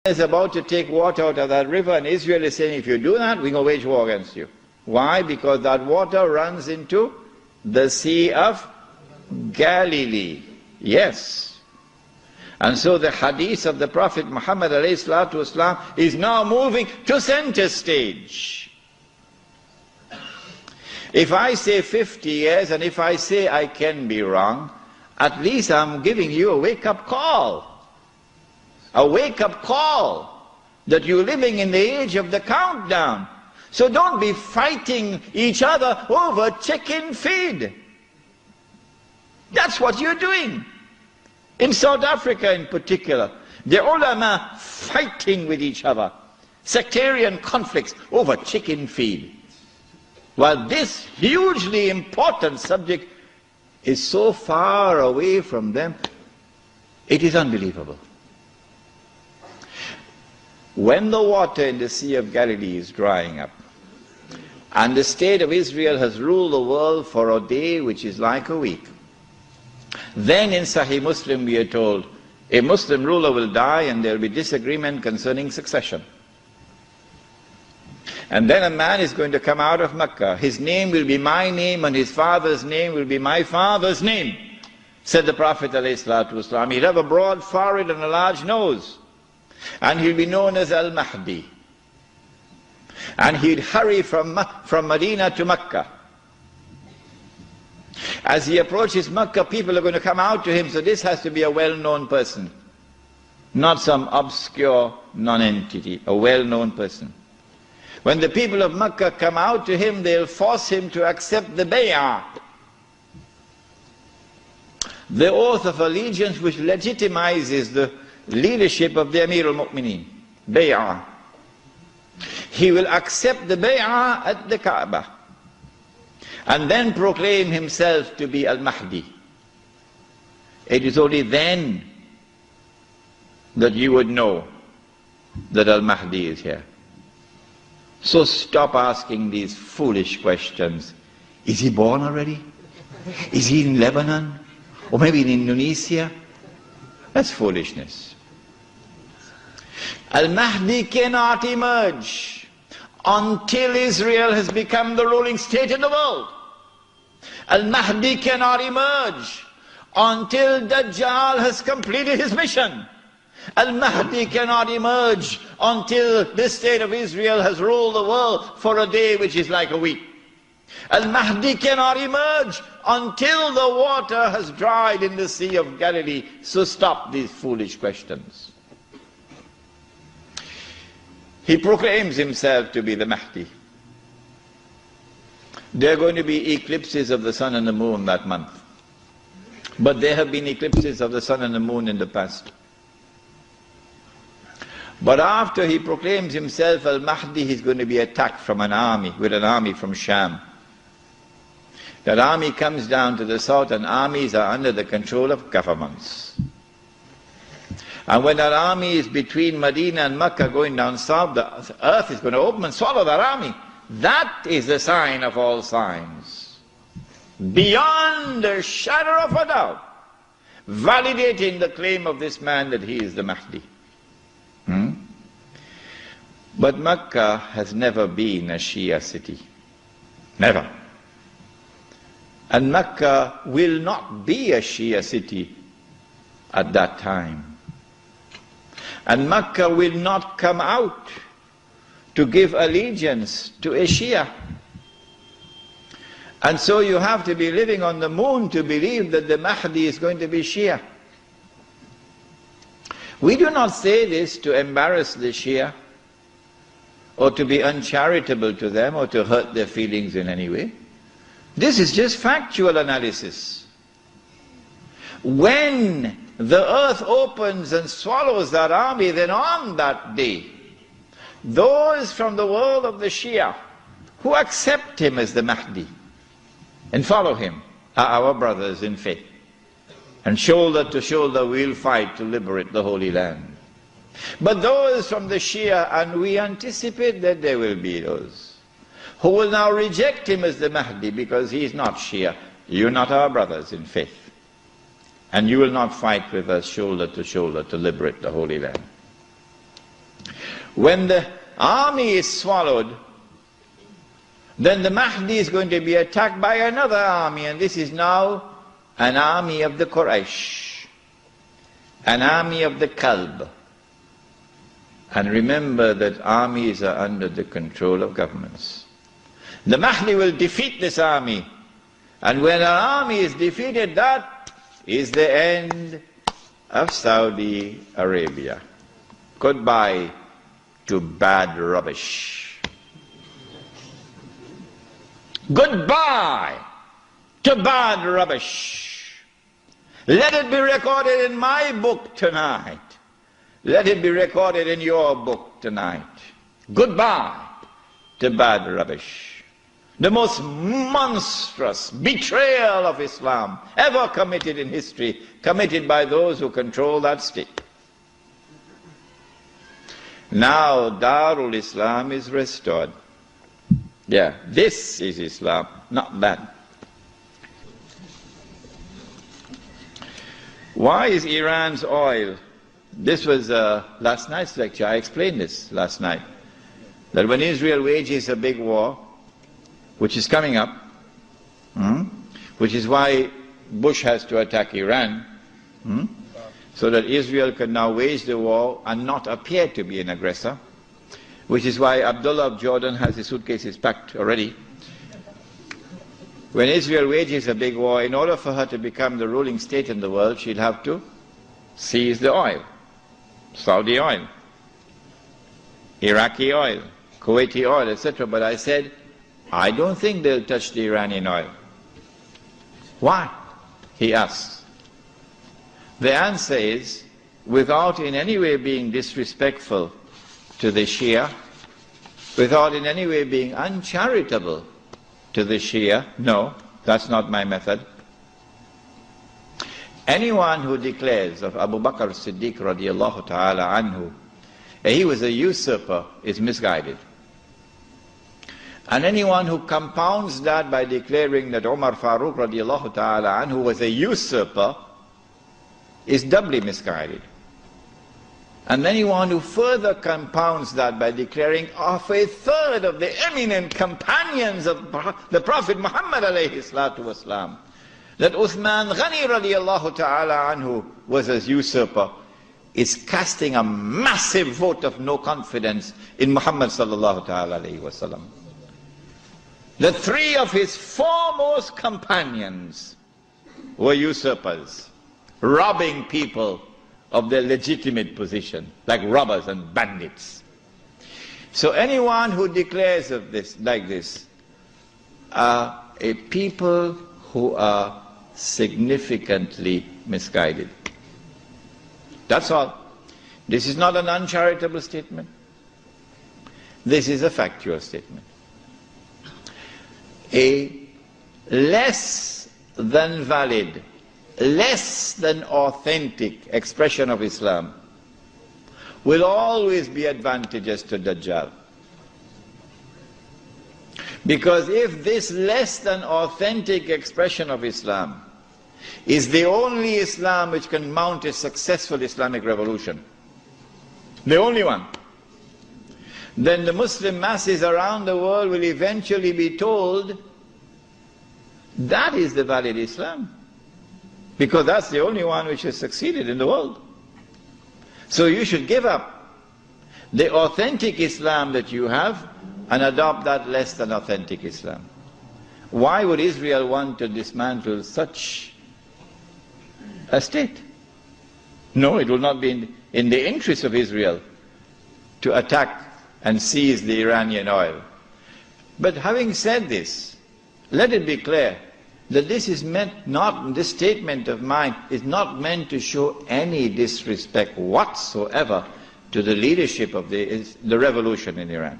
is about to take water out of that river, and Israel is saying, if you do that, we're going to wage war against you. Why? Because that water runs into the Sea of Galilee. Yes. And so the hadith of the Prophet Muhammad ﷺ is now moving to center stage. If I say 50 years, and if I say I can be wrong, at least I'm giving you a wake-up call. A wake-up call that you're living in the age of the countdown. So don't be fighting each other over chicken feed. That's what you're doing. In South Africa in particular, the ulama fighting with each other. Sectarian conflicts over chicken feed. While this hugely important subject is so far away from them, it is unbelievable. When the water in the Sea of Galilee is drying up, and the state of Israel has ruled the world for a day which is like a week, then in Sahih Muslim we are told, a Muslim ruler will die and there will be disagreement concerning succession. And then a man is going to come out of Mecca. His name will be my name and his father's name will be my father's name, said the Prophet ﷺ. He'll have a broad forehead and a large nose. And he'll be known as Al-Mahdi. And he'd hurry from Medina to Mecca. As he approaches Mecca, people are going to come out to him, so this has to be a well-known person. Not some obscure non-entity, a well-known person. When the people of Mecca come out to him, they'll force him to accept the bay'ah, the oath of allegiance which legitimizes the leadership of the Amir al-Mu'mineen, bay'ah. He will accept the bay'ah at the Kaaba and then proclaim himself to be Al-Mahdi. It is only then that you would know that Al-Mahdi is here. So stop asking these foolish questions. Is he born already? Is he in Lebanon? Or maybe in Indonesia? That's foolishness. Al-Mahdi cannot emerge until Israel has become the ruling state in the world. Al-Mahdi cannot emerge until Dajjal has completed his mission. Al-Mahdi cannot emerge until the state of Israel has ruled the world for a day which is like a week. Al-Mahdi cannot emerge until the water has dried in the Sea of Galilee. So stop these foolish questions. He proclaims himself to be the Mahdi. There are going to be eclipses of the sun and the moon that month. But there have been eclipses of the sun and the moon in the past. But after he proclaims himself Al-Mahdi, he's going to be attacked from an army, with an army from Sham. That army comes down to the south, and armies are under the control of governments. And when that army is between Medina and Mecca going down south, the earth is going to open and swallow that army. That is the sign of all signs. Beyond a shadow of a doubt, validating the claim of this man that he is the Mahdi. But Mecca has never been a Shia city. Never. And Mecca will not be a Shia city at that time. And Mecca will not come out to give allegiance to a Shia. And so you have to be living on the moon to believe that the Mahdi is going to be Shia. We do not say this to embarrass the Shia, or to be uncharitable to them, or to hurt their feelings in any way. This is just factual analysis. When the earth opens and swallows that army, then on that day, those from the world of the Shia who accept him as the Mahdi and follow him are our brothers in faith. And shoulder to shoulder we'll fight to liberate the Holy Land. But those from the Shia, and we anticipate that there will be those, who will now reject him as the Mahdi because he is not Shia. You're not our brothers in faith. And you will not fight with us shoulder to liberate the Holy Land. When the army is swallowed, then the Mahdi is going to be attacked by another army, and this is now an army of the Quraysh, an army of the Kalb. And remember that armies are under the control of governments. The Mahdi will defeat this army, and when an army is defeated, that is the end of Saudi Arabia. Goodbye to bad rubbish. Goodbye to bad rubbish. Let it be recorded in my book tonight. Let it be recorded in your book tonight. Goodbye to bad rubbish. The most monstrous betrayal of Islam ever committed in history, committed by those who control that state. Now Darul Islam is restored. Yeah, this is Islam, not that. Why is Iran's oil? This was last night's lecture. I explained this last night. That when Israel wages a big war, which is coming up, which is why Bush has to attack Iran, so that Israel can now wage the war and not appear to be an aggressor, which is why Abdullah of Jordan has his suitcases packed already. When Israel wages a big war, in order for her to become the ruling state in the world, she'll have to seize the oil. Saudi oil, Iraqi oil, Kuwaiti oil, etc. But I said, I don't think they'll touch the Iranian oil. Why? He asks. The answer is, without in any way being disrespectful to the Shia, without in any way being uncharitable to the Shia, no, that's not my method. Anyone who declares of Abu Bakr Siddiq radiallahu ta'ala anhu, he was a usurper, is misguided. And anyone who compounds that by declaring that Umar Farooq radiallahu ta'ala anhu was a usurper is doubly misguided. And anyone who further compounds that by declaring of a third of the eminent companions of the Prophet Muhammad alayhi salatu wasalam, that Uthman Ghani radiallahu ta'ala anhu was a usurper, is casting a massive vote of no confidence in Muhammad sallallahu ta'ala alayhi wasallam. The three of his foremost companions were usurpers, robbing people of their legitimate position, like robbers and bandits. So anyone who declares of this, like this, are a people who are significantly misguided. That's all. This is not an uncharitable statement. This is a factual statement. A less than valid, less than authentic expression of Islam will always be advantageous to Dajjal. Because if this less than authentic expression of Islam is the only Islam which can mount a successful Islamic revolution, the only one, then the Muslim masses around the world will eventually be told that is the valid Islam, because that's the only one which has succeeded in the world. So you should give up the authentic Islam that you have and adopt that less than authentic Islam. Why would Israel want to dismantle such a state? No, it will not be in the interest of Israel to attack and seize the Iranian oil. But having said this, let it be clear that this is meant not, this statement of mine is not meant to show any disrespect whatsoever to the leadership of the revolution in Iran.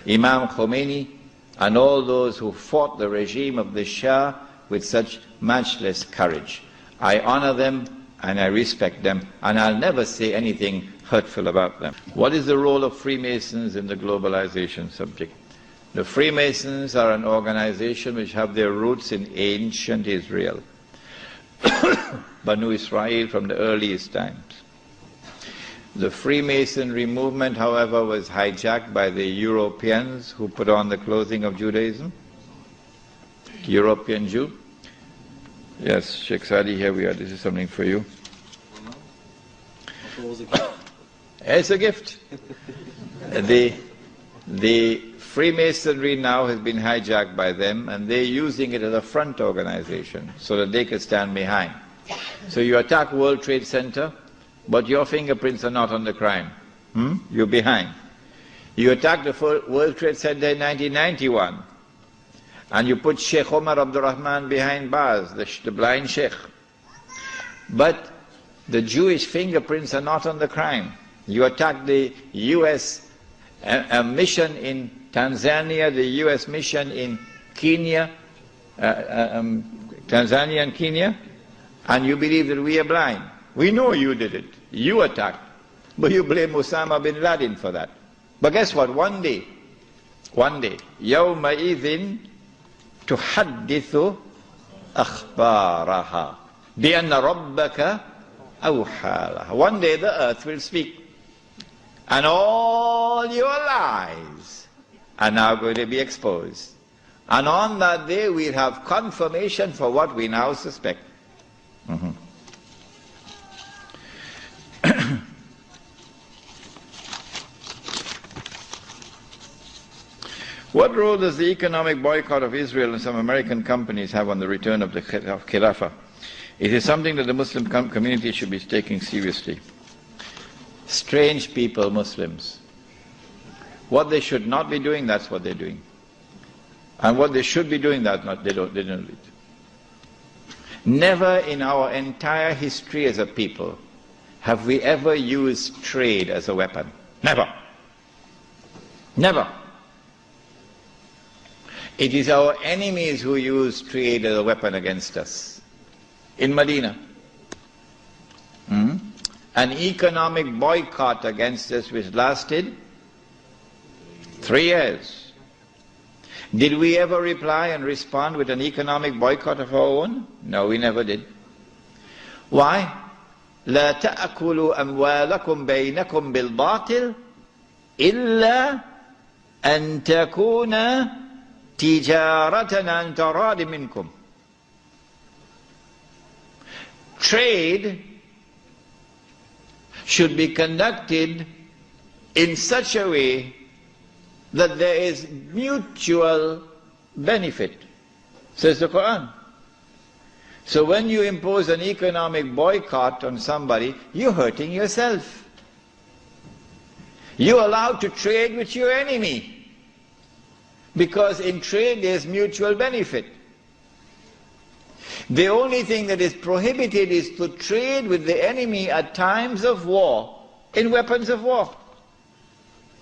Imam Khomeini and all those who fought the regime of the Shah with such matchless courage. I honor them and I respect them, and I'll never say anything hurtful about them. What is the role of Freemasons in the globalization subject? The Freemasons are an organization which have their roots in ancient Israel, Banu Israel from the earliest times. The Freemasonry movement, however, was hijacked by the Europeans who put on the clothing of Judaism. European Jew. Yes, Sheikh Sadi, here we are. This is something for you. It's a gift. The Freemasonry now has been hijacked by them, and they're using it as a front organization so that they can stand behind. So you attack World Trade Center, but your fingerprints are not on the crime. You're behind. You attacked the World Trade Center in 1991, and you put Sheikh Omar Abdul Rahman behind bars, the blind Sheikh. But the Jewish fingerprints are not on the crime. You attacked the U.S. mission in Tanzania, the U.S. mission in Kenya, Tanzania and Kenya, and you believe that we are blind. We know you did it. You attacked. But you blame Osama bin Laden for that. But guess what? One day, يَوْمَئِذٍ تُحَدِّثُ أَخْبَارَهَا بِأَنَّ رَبَّكَ أَوْحَى لَهَا. One day the earth will speak. And all your lies are now going to be exposed. And on that day we'll have confirmation for what we now suspect. What role does the economic boycott of Israel and some American companies have on the return of the Khilafah? It is something that the Muslim community should be taking seriously. Strange people, Muslims. What they should not be doing, that's what they're doing. And what they should be doing, they don't do it. Never in our entire history as a people have we ever used trade as a weapon. Never. Never. It is our enemies who use trade as a weapon against us. In Medina, an economic boycott against us which lasted 3 years. Did we ever reply and respond with an economic boycott of our own? No, we never did. Why? لا تأكلوا أموالكم بينكم بالباطل إلا أن تكون تجارة عن تراض منكم. Trade should be conducted in such a way that there is mutual benefit, says the Quran. So when you impose an economic boycott on somebody, you're hurting yourself. You're allowed to trade with your enemy, because in trade there's mutual benefit. The only thing that is prohibited is to trade with the enemy at times of war, in weapons of war.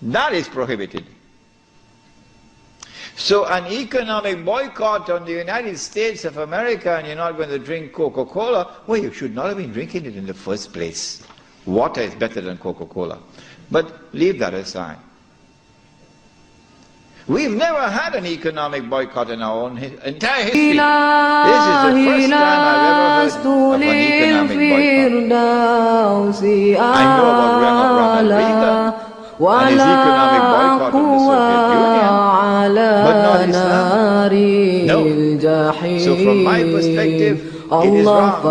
That is prohibited. So an economic boycott on the United States of America, and you're not going to drink Coca-Cola, well, you should not have been drinking it in the first place. Water is better than Coca-Cola. But leave that aside. We've never had an economic boycott in our own entire history. This is the first time I've ever heard of an economic boycott. I know about Ronald Reagan and his economic boycott of the Soviet Union, but not Islam. No. So from my perspective, it is wrong to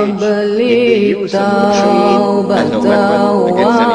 engage in the use of trade as a weapon against an